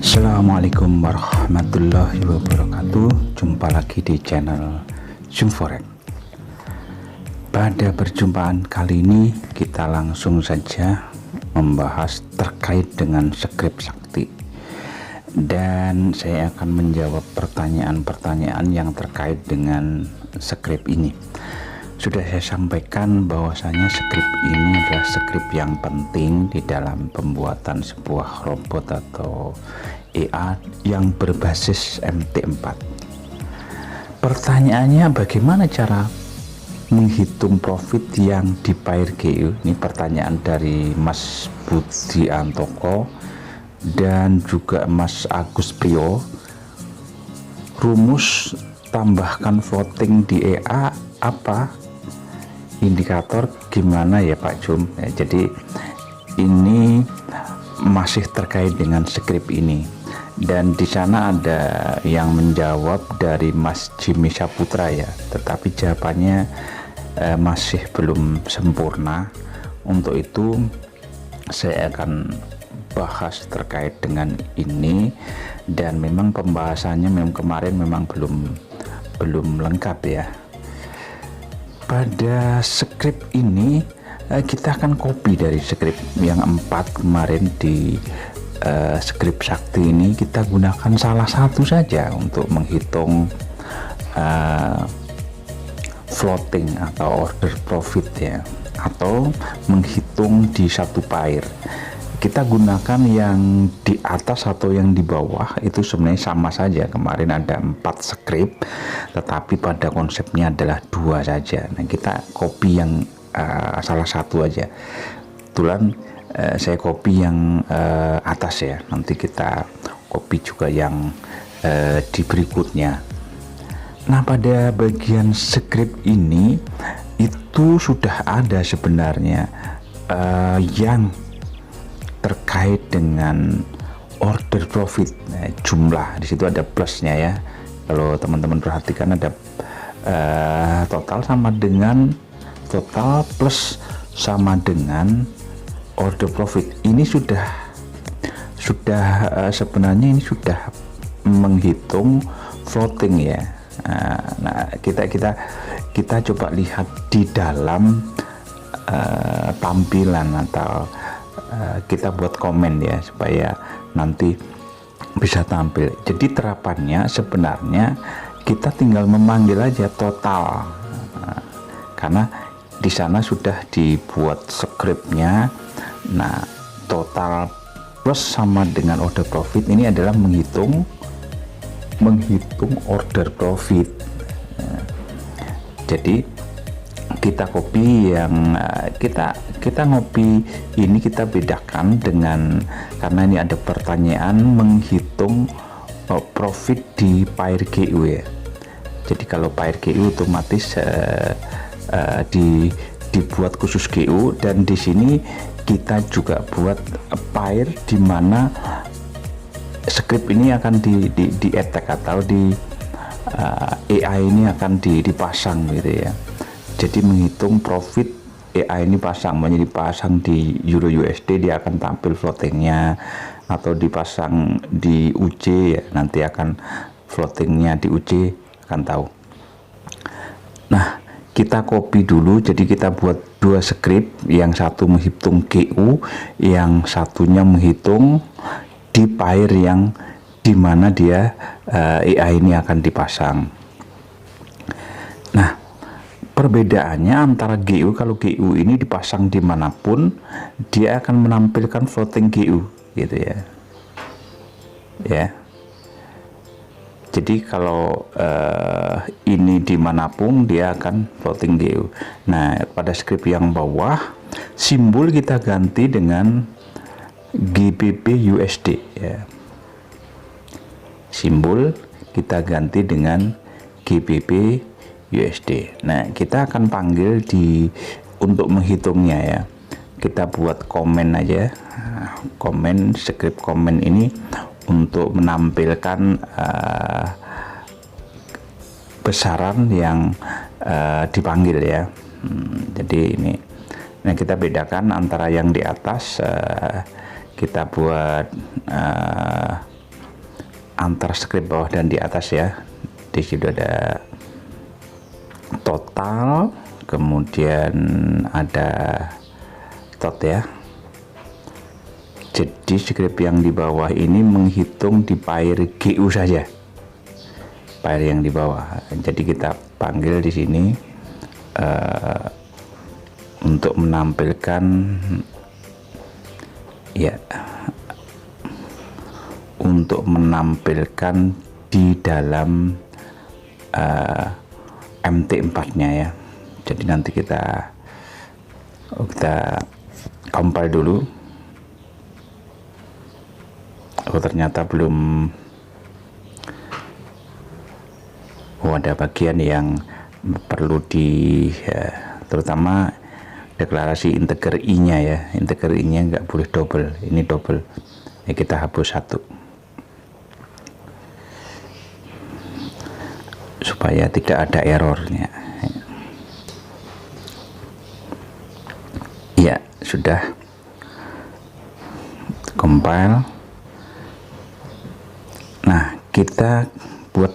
Assalamualaikum warahmatullahi wabarakatuh. Jumpa lagi di channel Zoom Forex. Pada perjumpaan kali ini kita langsung saja membahas terkait dengan script sakti, dan saya akan menjawab pertanyaan-pertanyaan yang terkait dengan script ini. Sudah saya sampaikan bahwasanya script ini adalah script yang penting di dalam pembuatan sebuah robot atau EA yang berbasis MT4. Pertanyaannya, bagaimana cara menghitung profit yang di PairGU? Ini pertanyaan dari Mas Budi Antoko dan juga Mas Agus Priyo. Rumus tambahkan floating di EA apa? Indikator gimana ya Pak Jum? Jadi ini masih terkait dengan script ini, dan di sana ada yang menjawab dari Mas Jimmy Saputra ya, tetapi jawabannya masih belum sempurna. Untuk itu saya akan bahas terkait dengan ini, dan memang pembahasannya kemarin memang belum lengkap ya. Pada script ini kita akan copy dari script yang 4 kemarin. Di script sakti ini kita gunakan salah satu saja untuk menghitung floating atau order profit ya, atau menghitung di satu pair. Kita gunakan yang di atas atau yang di bawah itu sebenarnya sama saja. Kemarin ada 4 script, tetapi pada konsepnya adalah 2 saja. Nah, kita copy yang salah satu aja. Kebetulan saya copy yang atas ya. Nanti kita copy juga yang di berikutnya. Nah, pada bagian script ini itu sudah ada sebenarnya yang terkait dengan order profit. Nah, jumlah di situ ada plusnya ya. Kalau teman-teman perhatikan ada total plus sama dengan order profit. Ini sudah sebenarnya ini sudah menghitung floating ya. Nah, kita coba lihat di dalam tampilan, atau kita buat komen ya supaya nanti bisa tampil. Jadi terapannya sebenarnya kita tinggal memanggil aja total, karena di sana sudah dibuat scriptnya. Nah, total plus sama dengan order profit ini adalah menghitung order profit. Jadi kita copy yang kita ngopi ini, kita bedakan dengan, karena ini ada pertanyaan menghitung profit di PairGU ya. Jadi kalau PairGU otomatis dibuat khusus GU, dan di sini kita juga buat pair di mana script ini akan di attack atau di AI ini akan dipasang gitu ya. Jadi menghitung profit AI ini dipasang di Euro USD, dia akan tampil floatingnya, atau dipasang di UJ ya, nanti akan floatingnya di UJ akan tahu. Nah, kita copy dulu. Jadi kita buat 2 script, yang satu menghitung GU, yang satunya menghitung di pair yang dimana dia AI ini akan dipasang. Nah, perbedaannya antara GU, kalau GU ini dipasang dimanapun dia akan menampilkan floating GU gitu ya. Jadi kalau ini dimanapun dia akan floating GU. Nah, pada script yang bawah simbol kita ganti dengan GBP USD ya. Simbol kita ganti dengan GBP USD. Nah, kita akan panggil untuk menghitungnya ya. Kita buat komen aja, komen, script komen ini untuk menampilkan besaran yang dipanggil ya. Jadi ini, nah kita bedakan antara yang di atas, kita buat antara script bawah dan di atas ya. Di situ ada total, kemudian ada tot ya. Jadi script yang di bawah ini menghitung di pair GU saja, pair yang di bawah. Jadi kita panggil di sini untuk menampilkan ya, untuk menampilkan di dalam MT4-nya ya. Jadi nanti kita compile dulu. Oh, ternyata belum. Ada bagian yang perlu terutama deklarasi integer i-nya ya. Integer i-nya nggak boleh double, ini double ya, kita hapus satu supaya tidak ada errornya ya. Sudah compile. Nah, kita buat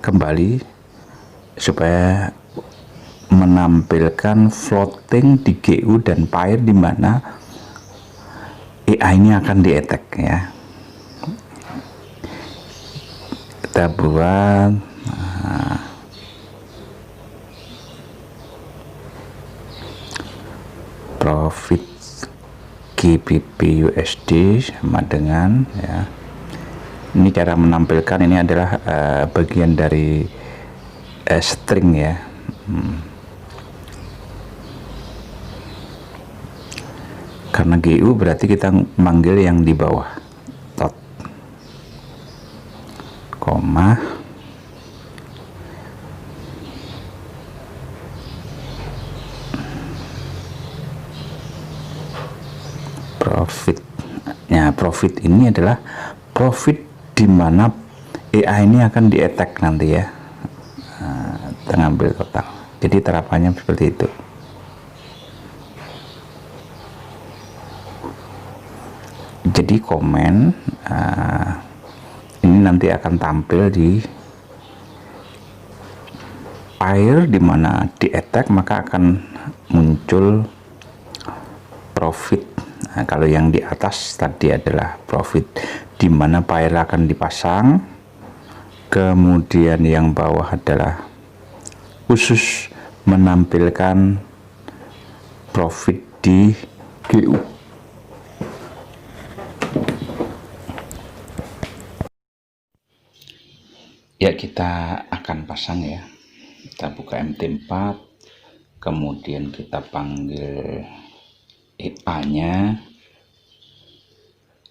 kembali supaya menampilkan floating di GU dan pair di mana AI ini akan di attack ya. Kita buat profit GBP USD sama dengan ya. Ini cara menampilkan, ini adalah bagian dari string ya. Karena GU berarti kita manggil yang di bawah, tot, koma, profit. Nah, profit ini adalah profit di mana AI ini akan di attack nanti ya. Kita ngambil total. Jadi terapannya seperti itu. Jadi komen ini nanti akan tampil di pair di mana di attack, maka akan muncul profit. Nah, kalau yang di atas tadi adalah profit di mana pair akan dipasang, kemudian yang bawah adalah khusus menampilkan profit di GU. Ya, kita akan pasang ya. Kita buka MT4, kemudian kita panggil EA-nya,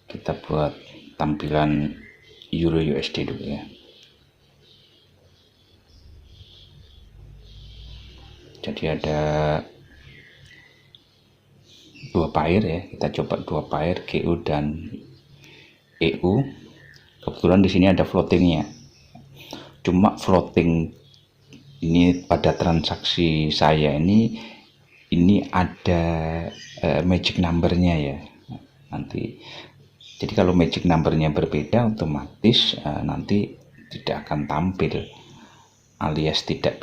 kita buat tampilan Euro USD dulu ya. Jadi ada dua pair ya, kita coba dua pair GU dan EU. Kebetulan di sini ada floatingnya. Cuma floating ini pada transaksi saya ini ada magic numbernya ya nanti. Jadi kalau magic numbernya berbeda, otomatis nanti tidak akan tampil, alias tidak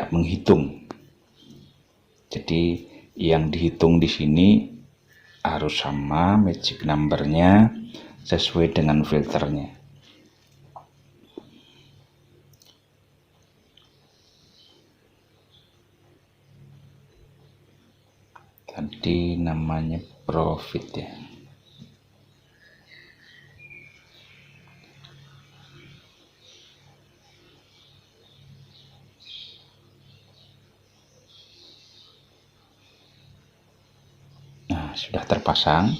menghitung. Jadi yang dihitung di sini harus sama magic numbernya sesuai dengan filternya. Tadi namanya profit ya. Nah, sudah terpasang.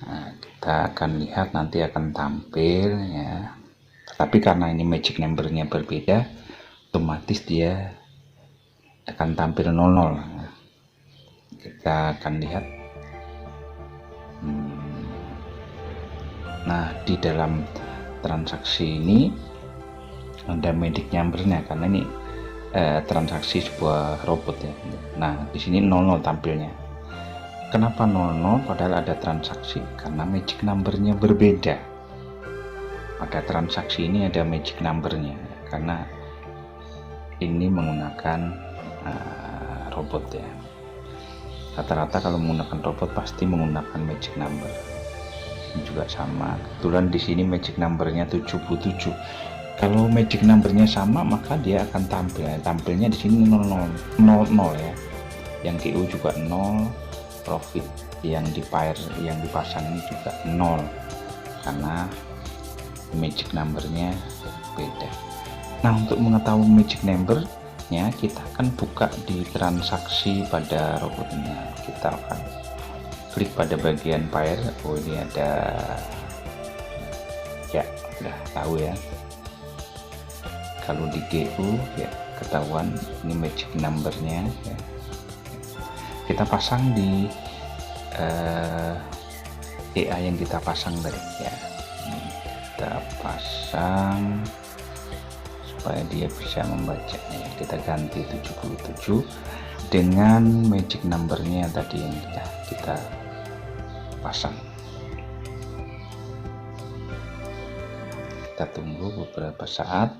Nah, kita akan lihat nanti akan tampil ya. Tapi karena ini magic numbernya berbeda, otomatis dia akan tampil 00. Kita akan lihat. Nah, di dalam transaksi ini ada magic numbernya karena ini transaksi sebuah robot ya. Nah, di sini 00 tampilnya. Kenapa 00 padahal ada transaksi? Karena magic numbernya berbeda. Pada transaksi ini ada magic numbernya, karena ini menggunakan robot ya. Rata-rata kalau menggunakan robot pasti menggunakan magic number. Ini juga sama. Kebetulan di sini magic numbernya 77. Kalau magic numbernya sama maka dia akan tampilnya di sini 00 ya. Yang GU juga 0, profit yang di pair yang dipasang ini juga 0 karena magic numbernya beda. Nah, untuk mengetahui magic numbernya kita akan buka di transaksi pada robotnya. Kita akan klik pada bagian pair. Oh, ini ada ya, udah tahu ya. Kalau di GU ya ketahuan ini magic numbernya ya. Kita pasang di EA yang kita pasang tadi ya. Kita pasang supaya dia bisa membacanya. Kita ganti 77 dengan magic numbernya tadi yang kita pasang. Kita tunggu beberapa saat,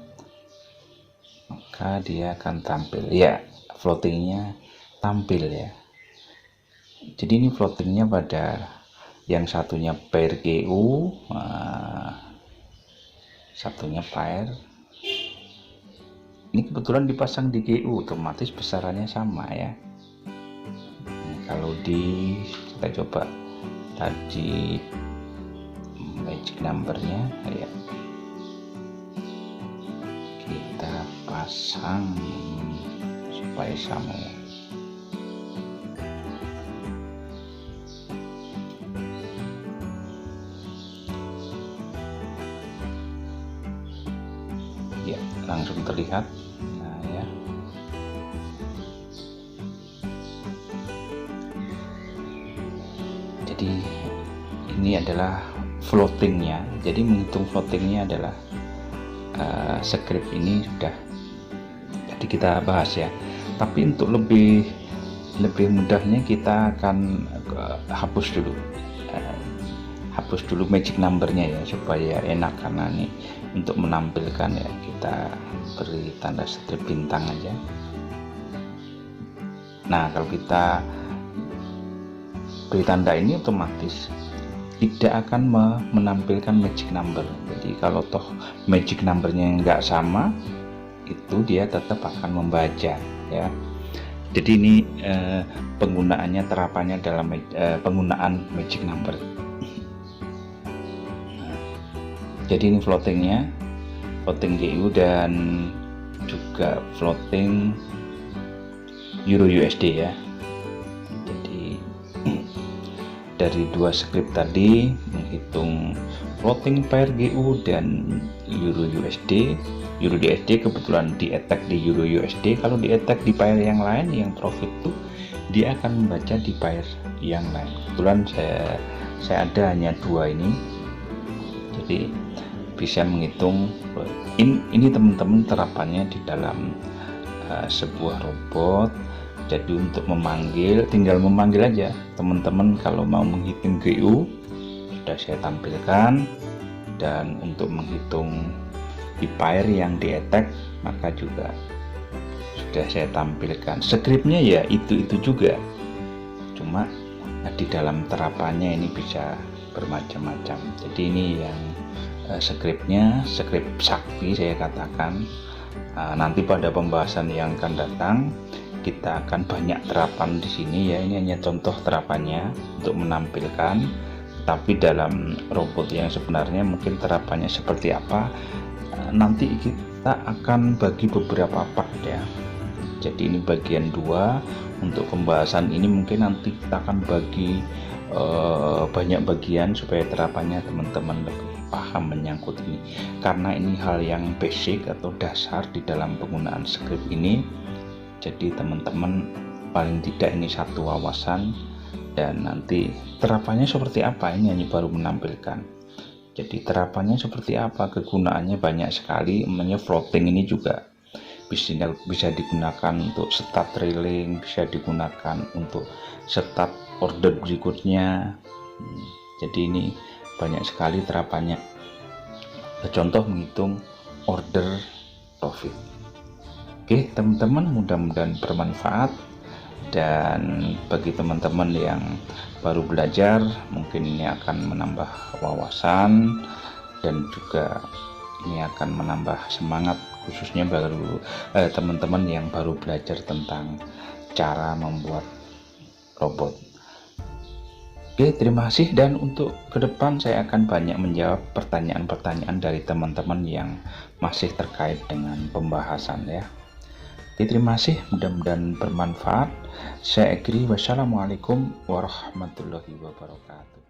maka dia akan tampil ya, floatingnya tampil ya. Jadi ini floatingnya pada yang satunya pair GU, satunya pair. Ini kebetulan dipasang di GU, otomatis besarannya sama ya. Nah, kalau kita coba tadi magic numbernya ya, kita pasang supaya sama ya. Ya, langsung terlihat. Nah ya, jadi ini adalah floatingnya. Jadi menghitung floatingnya adalah script ini sudah jadi kita bahas ya. Tapi untuk lebih mudahnya kita akan hapus dulu magic numbernya ya, supaya enak. Karena nih untuk menampilkan ya, kita beri tanda strip bintang aja. Nah, kalau kita beri tanda ini otomatis tidak akan menampilkan magic number. Jadi kalau toh magic numbernya nggak sama, itu dia tetap akan membaca ya. Jadi ini penggunaannya, terapannya dalam penggunaan magic number. Jadi ini floating GU dan juga floating Euro USD ya. Jadi dari dua script tadi menghitung floating pair GU dan Euro USD. Euro USD kebetulan di attack di Euro USD. Kalau di attack di pair yang lain, yang profit tuh dia akan membaca di pair yang lain. Kebetulan saya ada hanya dua ini, jadi bisa menghitung. Ini teman-teman terapannya di dalam sebuah robot. Jadi untuk memanggil, tinggal memanggil aja teman-teman. Kalau mau menghitung GU sudah saya tampilkan, dan untuk menghitung di pair yang di attack maka juga sudah saya tampilkan. Scriptnya ya itu juga, cuma di dalam terapannya ini bisa bermacam-macam. Jadi ini yang script sakti saya katakan. Nanti pada pembahasan yang akan datang kita akan banyak terapan di sini ya. Ini hanya contoh terapannya untuk menampilkan, tapi dalam robot yang sebenarnya mungkin terapannya seperti apa nanti kita akan bagi beberapa part ya. Jadi ini bagian 2 untuk pembahasan ini. Mungkin nanti kita akan bagi banyak bagian supaya terapannya teman-teman lebih paham menyangkut ini, karena ini hal yang basic atau dasar di dalam penggunaan script ini. Jadi teman-teman paling tidak ini satu wawasan, dan nanti terapannya seperti apa ini hanya baru menampilkan. Jadi terapannya seperti apa, kegunaannya banyak sekali. Namanya floating ini juga bisa digunakan untuk start trailing, bisa digunakan untuk start order berikutnya. Jadi ini banyak sekali terapannya. Contoh menghitung order profit. Oke teman-teman, mudah-mudahan bermanfaat. Dan bagi teman-teman yang baru belajar, mungkin ini akan menambah wawasan dan juga ini akan menambah semangat, khususnya baru teman-teman yang baru belajar tentang cara membuat robot. Oke, terima kasih. Dan untuk ke depan saya akan banyak menjawab pertanyaan-pertanyaan dari teman-teman yang masih terkait dengan pembahasan ya. Oke, terima kasih, mudah-mudahan bermanfaat. Saya akhiri, wassalamualaikum warahmatullahi wabarakatuh.